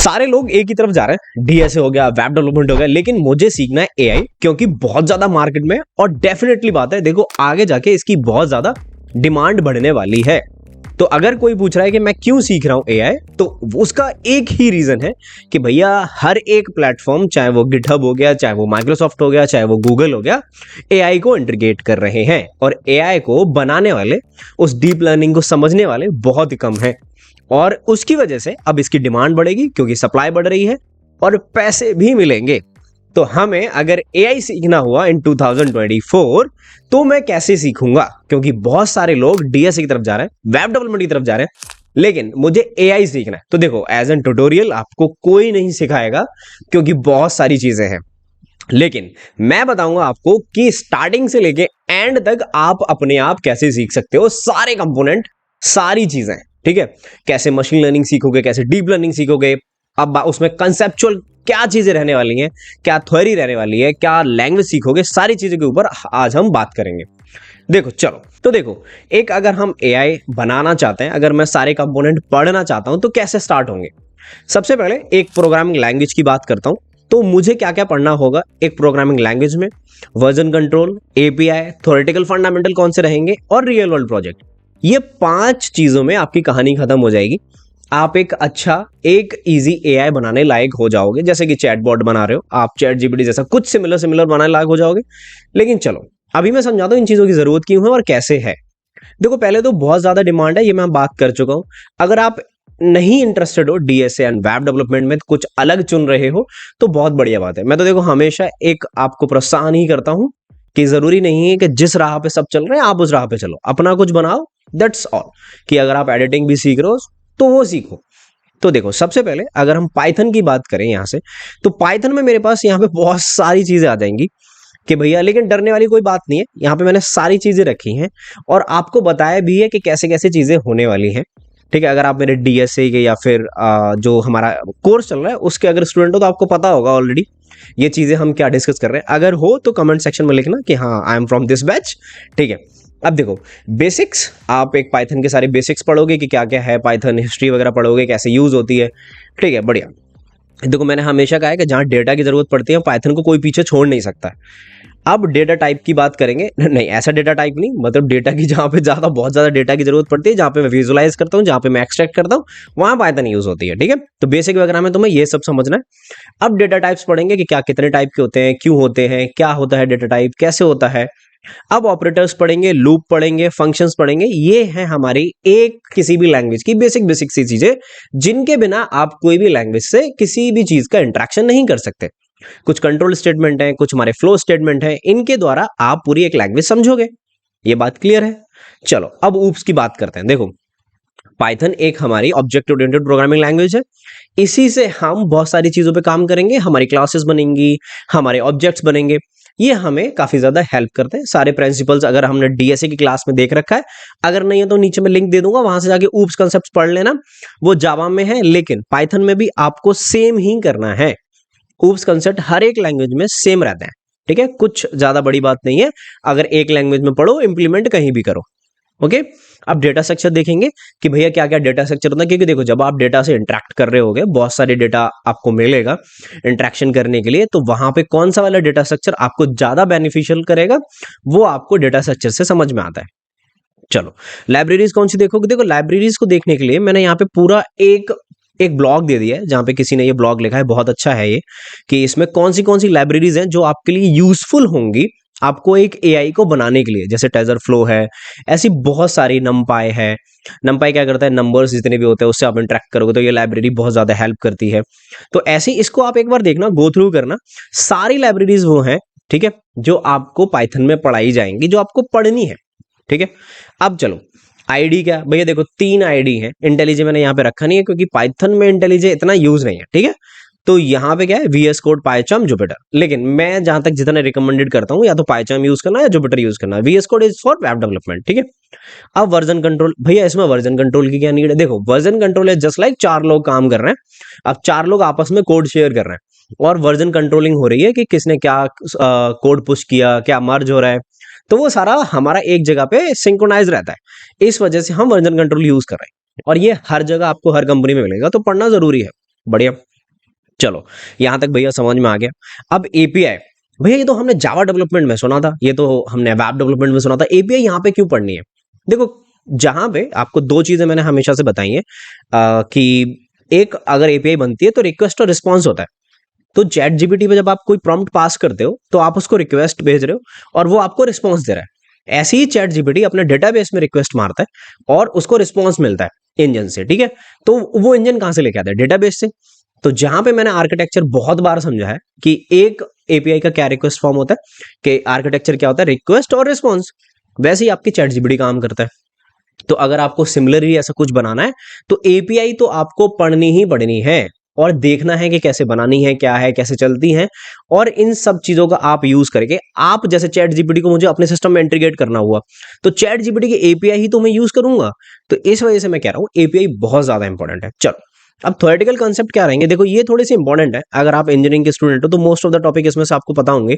सारे लोग एक ही तरफ जा रहे हैं, डीएसए हो गया, वेब डेवलपमेंट हो गया, लेकिन मुझे सीखना है एआई, क्योंकि बहुत ज्यादा मार्केट में और डेफिनेटली बात है, देखो आगे जाके इसकी बहुत ज्यादा डिमांड बढ़ने वाली है। तो अगर कोई पूछ रहा है कि मैं क्यों सीख रहा हूं एआई, तो उसका एक ही रीजन है कि भैया हर एक प्लेटफॉर्म, चाहे वो गिटहब हो गया, चाहे वो माइक्रोसॉफ्ट हो गया, चाहे वो गूगल हो गया, एआई को इंटीग्रेट कर रहे हैं और एआई को बनाने वाले, उस डीप लर्निंग को समझने वाले बहुत ही कम हैं। और उसकी वजह से अब इसकी डिमांड बढ़ेगी क्योंकि सप्लाई बढ़ रही है और पैसे भी मिलेंगे। तो हमें अगर एआई सीखना हुआ इन 2024 तो मैं कैसे सीखूंगा, क्योंकि बहुत सारे लोग डीएसए की तरफ जा रहे हैं, वेब डेवलपमेंट की तरफ जा रहे हैं, लेकिन मुझे एआई सीखना है। तो देखो एज एन ट्यूटोरियल आपको कोई नहीं सिखाएगा क्योंकि बहुत सारी चीजें हैं, लेकिन मैं बताऊंगा आपको कि स्टार्टिंग से लेके एंड तक आप अपने आप कैसे सीख सकते हो सारे कंपोनेंट, सारी चीजें। ठीक है, कैसे मशीन लर्निंग सीखोगे, कैसे डीप लर्निंग सीखोगे, अब उसमें कंसेप्चुअल क्या चीजें रहने वाली हैं, क्या थ्योरी रहने वाली है, क्या लैंग्वेज सीखोगे, सारी चीजों के ऊपर आज हम बात करेंगे। देखो चलो, तो देखो एक अगर हम एआई बनाना चाहते हैं, अगर मैं सारे कंपोनेंट पढ़ना चाहता हूं तो कैसे स्टार्ट होंगे। सबसे पहले एक प्रोग्रामिंग लैंग्वेज की बात करता हूं, तो मुझे क्या क्या पढ़ना होगा एक प्रोग्रामिंग लैंग्वेज में। Version control, API, theoretical fundamental कौन से रहेंगे और रियल वर्ल्ड प्रोजेक्ट। ये 5 चीजों में आपकी कहानी खत्म हो जाएगी। आप एक अच्छा, एक इजी एआई बनाने लायक हो जाओगे, जैसे कि चैटबॉट बना रहे हो आप, चैट जीपीटी जैसा कुछ सिमिलर बनाने लायक हो जाओगे। लेकिन चलो अभी मैं समझाता हूं इन चीजों की जरूरत क्यों है और कैसे है। देखो पहले तो बहुत ज्यादा डिमांड है, ये मैं बात कर चुका हूं। अगर आप नहीं इंटरेस्टेड हो डीएसए एंड वेब डेवलपमेंट में, कुछ अलग चुन रहे हो, तो बहुत बढ़िया बात है। मैं तो देखो हमेशा एक आपको प्रोत्साहन ही करता हूं कि जरूरी नहीं है कि जिस राह पे सब चल रहे हैं आप उस राह पे चलो, अपना कुछ बनाओ, दैट्स ऑल। कि अगर आप एडिटिंग भी सीख रहे हो तो वो सीखो। तो देखो सबसे पहले अगर हम पाइथन की बात करें यहां से, तो पाइथन में मेरे पास यहाँ पे बहुत सारी चीजें आ जाएंगी कि भैया, लेकिन डरने वाली कोई बात नहीं है, यहाँ पे मैंने सारी चीजें रखी हैं और आपको बताया भी है कि कैसे कैसे चीजें होने वाली हैं। ठीक है, अगर आप मेरे डीएसए के या फिर जो हमारा कोर्स चल रहा है उसके अगर स्टूडेंट हो तो आपको पता होगा ऑलरेडी ये चीजें हम क्या डिस्कस कर रहे हैं। अगर हो तो कमेंट सेक्शन में लिखना कि हाँ I am from this batch. ठीक है, अब देखो बेसिक्स, आप एक पाइथन के सारे बेसिक्स पढ़ोगे कि क्या क्या है पाइथन, हिस्ट्री वगैरह पढ़ोगे, कैसे यूज होती है। ठीक है, बढ़िया। देखो मैंने हमेशा कहा है कि जहां डेटा की जरूरत पड़ती है पाइथन को कोई पीछे छोड़ नहीं सकता है। अब डेटा टाइप की बात करेंगे, नहीं ऐसा डेटा टाइप नहीं, मतलब डेटा की जहां पे बहुत ज्यादा डेटा की जरूरत पड़ती है, जहां पे मैं विजुअलाइज करता हूं, जहां पे मैं एक्सट्रैक्ट करता हूं, वहां पाइथन यूज होती है। ठीक है, तो बेसिक वगैरह में तुम्हें ये सब समझना है। अब डेटा टाइप्स पढ़ेंगे कि क्या कितने टाइप के होते हैं, क्यों होते हैं, क्या होता है डेटा टाइप, कैसे होता है। अब ऑपरेटर्स पढ़ेंगे, लूप पढ़ेंगे, फंक्शंस पढ़ेंगे। ये है हमारी एक किसी भी लैंग्वेज की बेसिक सी चीजें, जिनके बिना आप कोई भी लैंग्वेज से किसी भी चीज का इंटरेक्शन नहीं कर सकते। कुछ कंट्रोल स्टेटमेंट है, कुछ हमारे फ्लो स्टेटमेंट है, इनके द्वारा आप पूरी एक लैंग्वेज समझोगे। ये बात क्लियर है। चलो अब ऊप्स की बात करते हैं। देखो पाइथन एक हमारी ऑब्जेक्ट ओरिएंटेड प्रोग्रामिंग लैंग्वेज है। इसी से हम बहुत सारी चीजों पे काम करेंगे, हमारी क्लासेस बनेंगी, हमारे ऑब्जेक्ट्स बनेंगे। ये हमें काफी ज्यादा हेल्प करते हैं। सारे प्रिंसिपल्स अगर हमने डीएसए की क्लास में देख रखा है, अगर नहीं है तो नीचे में लिंक दे दूंगा, वहां से जाके ऊप्स कॉन्सेप्ट्स पढ़ लेना। वो जावा में है, लेकिन पाइथन में भी आपको सेम ही करना है। ऊप्स कंसेप्ट हर एक लैंग्वेज में सेम रहता है। ठीक है, कुछ ज्यादा बड़ी बात नहीं है। अगर एक लैंग्वेज में पढ़ो, इंप्लीमेंट कहीं भी करो। ओके, अब डेटा स्ट्रक्चर देखेंगे कि भैया क्या क्या डेटा स्ट्रक्चर होता है, क्योंकि देखो जब आप डेटा से इंटरेक्ट कर रहे होगे, बहुत सारे डेटा आपको मिलेगा इंटरेक्शन करने के लिए, तो वहां पे कौन सा वाला डेटा स्ट्रक्चर आपको ज्यादा बेनिफिशियल करेगा, वो आपको डेटा स्ट्रक्चर से समझ में आता है। चलो लाइब्रेरीज कौन सी देखोगे। देखो लाइब्रेरीज को देखने के लिए मैंने यहाँ पे पूरा एक ब्लॉग दे दिया है, जहां पे किसी ने ये ब्लॉग लिखा है, बहुत अच्छा है ये, कि इसमें कौन सी लाइब्रेरीज हैं जो आपके लिए यूजफुल होंगी आपको एक एआई को बनाने के लिए। जैसे टेजरफ्लो है, ऐसी बहुत सारी, नमपाई है। नमपाई क्या करता है, नंबर्स जितने भी होते हैं उससे आप इंटरेक्ट करोगे तो ये लाइब्रेरी बहुत ज्यादा हेल्प करती है। तो ऐसे इसको आप एक बार देखना, गो थ्रू करना। सारी लाइब्रेरीज वो हैं, ठीक है, जो आपको पाइथन में पढ़ाई जाएंगी, जो आपको पढ़नी है। ठीक है, अब चलो आईडी क्या भैया, देखो 3 आईडी है। इंटेलिजे मैंने यहाँ पे रखा नहीं है क्योंकि पाइथन में इंटेलिजे इतना यूज नहीं है। ठीक है, तो यहाँ पे क्या है, VS कोड, पाइचार्म, जुपिटर। लेकिन मैं जहां तक जितना रिकमेंडेड करता हूँ, या तो पाइचार्म यूज करना या जुपिटर यूज करना। VS code is for web development. ठीक है, अब वर्जन कंट्रोल, भैया इसमें वर्जन कंट्रोल की क्या नीड है। देखो वर्जन कंट्रोल है जस्ट लाइक 4 लोग काम कर रहे हैं, अब 4 लोग आपस में कोड शेयर कर रहे हैं और वर्जन कंट्रोलिंग हो रही है कि किसने क्या कोड पुश किया, क्या मर्ज हो रहा है, तो वो सारा हमारा एक जगह पे सिंक्रोनाइज रहता है। इस वजह से हम वर्जन कंट्रोल यूज कर रहे हैं और ये हर जगह आपको हर कंपनी में मिलेगा, तो पढ़ना जरूरी है। बढ़िया, चलो यहां तक भैया समझ में आ गया। अब एपीआई, भैया ये तो हमने जावा डेवलपमेंट में सुना था, ये तो हमने वेब डेवलपमेंट में सुना था, एपीआई यहाँ पे क्यों पढ़नी है? देखो जहां पे आपको दो चीजें मैंने हमेशा से बताई है कि एक अगर एपीआई बनती है तो रिक्वेस्ट और रिस्पॉन्स होता है। तो चैट जीपीटी पे जब आप कोई प्रॉम्प्ट पास करते हो तो आप उसको रिक्वेस्ट भेज रहे हो और वो आपको रिस्पॉन्स दे रहा है। ऐसे ही चैट जीपीटी अपने डेटाबेस में रिक्वेस्ट मारता है और उसको रिस्पॉन्स मिलता है इंजन से, ठीक है। तो वो इंजन कहां से लेके आता है? डेटाबेस से। तो जहां पे मैंने आर्किटेक्चर बहुत बार समझा है कि एक एपीआई का क्या रिक्वेस्ट फॉर्म होता है, कि आर्किटेक्चर क्या होता है, रिक्वेस्ट और रिस्पॉन्स। वैसे ही आपकी चैट जीपीटी काम करता है। तो अगर आपको सिमिलरली ऐसा कुछ बनाना है तो एपीआई तो आपको पढ़नी ही पढ़नी है और देखना है कि कैसे बनानी है, क्या है, कैसे चलती है, और इन सब चीजों का आप यूज करके, आप जैसे चैट जीपीटी को मुझे अपने सिस्टम में इंटीग्रेट करना हुआ तो चैट जीपीटी की एपीआई ही तो मैं यूज करूंगा। तो इस वजह से मैं कह रहा हूं एपीआई बहुत ज्यादा इंपॉर्टेंट है। चलो अब थ्योरेटिकल कांसेप्ट क्या रहेंगे, देखो ये थोड़े से इंपॉर्टेंट है। अगर आप इंजीनियरिंग के स्टूडेंट हो तो मोस्ट ऑफ द टॉपिक इसमें से आपको पता होंगे,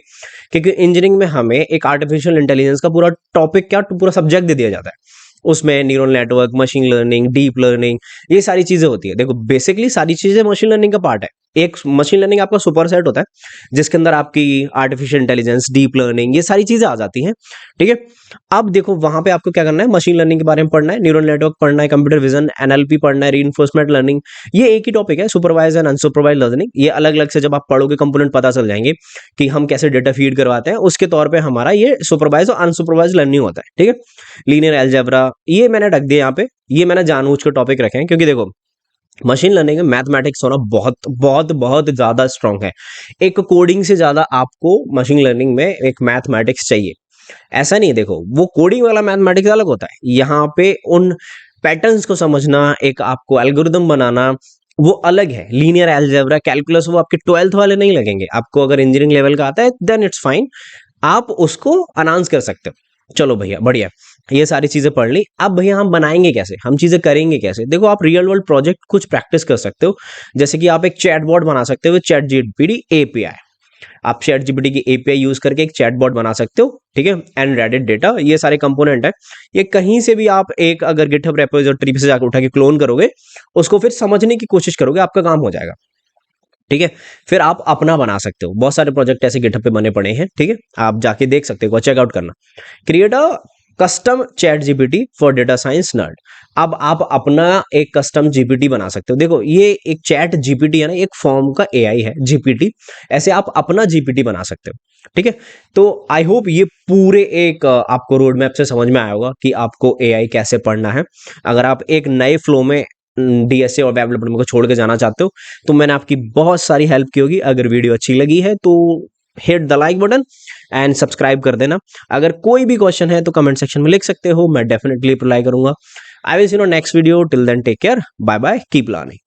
क्योंकि इंजीनियरिंग में हमें एक आर्टिफिशियल इंटेलिजेंस का पूरा टॉपिक, क्या पूरा सब्जेक्ट दे दिया जाता है। उसमें neural network, machine learning, deep learning, ये सारी चीजें होती है। देखो बेसिकली सारी चीजें मशीन लर्निंग का पार्ट है। एक मशीन लर्निंग आपका सुपर सेट होता है जिसके अंदर आपकी आर्टिफिशियल इंटेलिजेंस, डीप लर्निंग, ये सारी चीजें आ जाती हैं, ठीक है। अब देखो वहां पे आपको क्या करना है, मशीन लर्निंग के बारे में पढ़ना है, न्यूरल नेटवर्क पढ़ना है, कंप्यूटर विजन, एनएलपी पढ़ना है, रीइंफोर्समेंट लर्निंग, ये एक ही टॉपिक है। सुपरवाइज एंड अनसुपरवाइज लर्निंग, ये अलग अलग से जब आप पढ़ोगे कंपोनेंट पता चल जाएंगे कि हम कैसे डेटा फीड करवाते हैं, उसके तौर पे हमारा ये सुपरवाइज और अनसुपरवाइज लर्निंग होता है, ठीक है। लीनियर अलजेब्रा ये मैंने रख दिया यहाँ पे, ये मैंने जानबूझ के टॉपिक रखे हैं क्योंकि देखो मशीन लर्निंग में मैथमेटिक्स होना बहुत बहुत बहुत ज्यादा स्ट्रांग है। एक कोडिंग से ज्यादा आपको मशीन लर्निंग में एक मैथमेटिक्स चाहिए। ऐसा नहीं है, देखो वो कोडिंग वाला मैथमेटिक्स अलग होता है, यहाँ पे उन पैटर्न्स को समझना, एक आपको एल्गोरिदम बनाना, वो अलग है। लीनियर अलजेब्रा, कैलकुलस, वो आपके 12th वाले नहीं लगेंगे आपको। अगर इंजीनियरिंग लेवल का आता है देन इट्स फाइन, आप उसको अनाउंस कर सकते हो। चलो भैया बढ़िया, ये सारी चीजें पढ़ ली। अब भैया हम बनाएंगे कैसे, हम चीजें करेंगे कैसे? देखो आप रियल वर्ल्ड प्रोजेक्ट कुछ प्रैक्टिस कर सकते हो, जैसे कि आप एक चैटबॉट बना सकते हो, चैट जीपीटी एपीआई। आप चैट जीपीटी की एपीआई यूज करके एक चैटबॉट बना सकते हो, ठीक है। एंड रेडिट डेटा, ये सारे कंपोनेंट है। ये कहीं से भी आप एक अगर गिटहब रेपोजिटरी से जाकर उठा के क्लोन करोगे, उसको फिर समझने की कोशिश करोगे, आपका काम हो जाएगा, ठीक है। फिर आप अपना बना सकते हो। बहुत सारे प्रोजेक्ट ऐसे गिटहब पे बने पड़े हैं, ठीक है, आप जाके देख सकते हो, चेकआउट करना। Create a custom chat GPT for data science nerd. अब आप अपना एक कस्टम जीपीटी बना सकते हो। देखो ये एक चैट जीपीटी है ना, एक फॉर्म का एआई है जीपीटी, ऐसे आप अपना जीपीटी बना सकते हो, ठीक है। तो आई होप ये पूरे एक आपको रोड मैप से समझ में आया होगा कि आपको एआई कैसे पढ़ना है। अगर आप एक नए फ्लो में डीएसए और वेब डेवलपमेंट को छोड़ के जाना चाहते हो तो मैंने आपकी बहुत सारी हेल्प की होगी। अगर वीडियो अच्छी लगी है तो hit the like button and subscribe कर देना। अगर कोई भी क्वेश्चन है तो कमेंट सेक्शन में लिख सकते हो, मैं डेफिनेटली रिप्लाई करूंगा। I will see you next video, till then take care, bye bye, keep learning.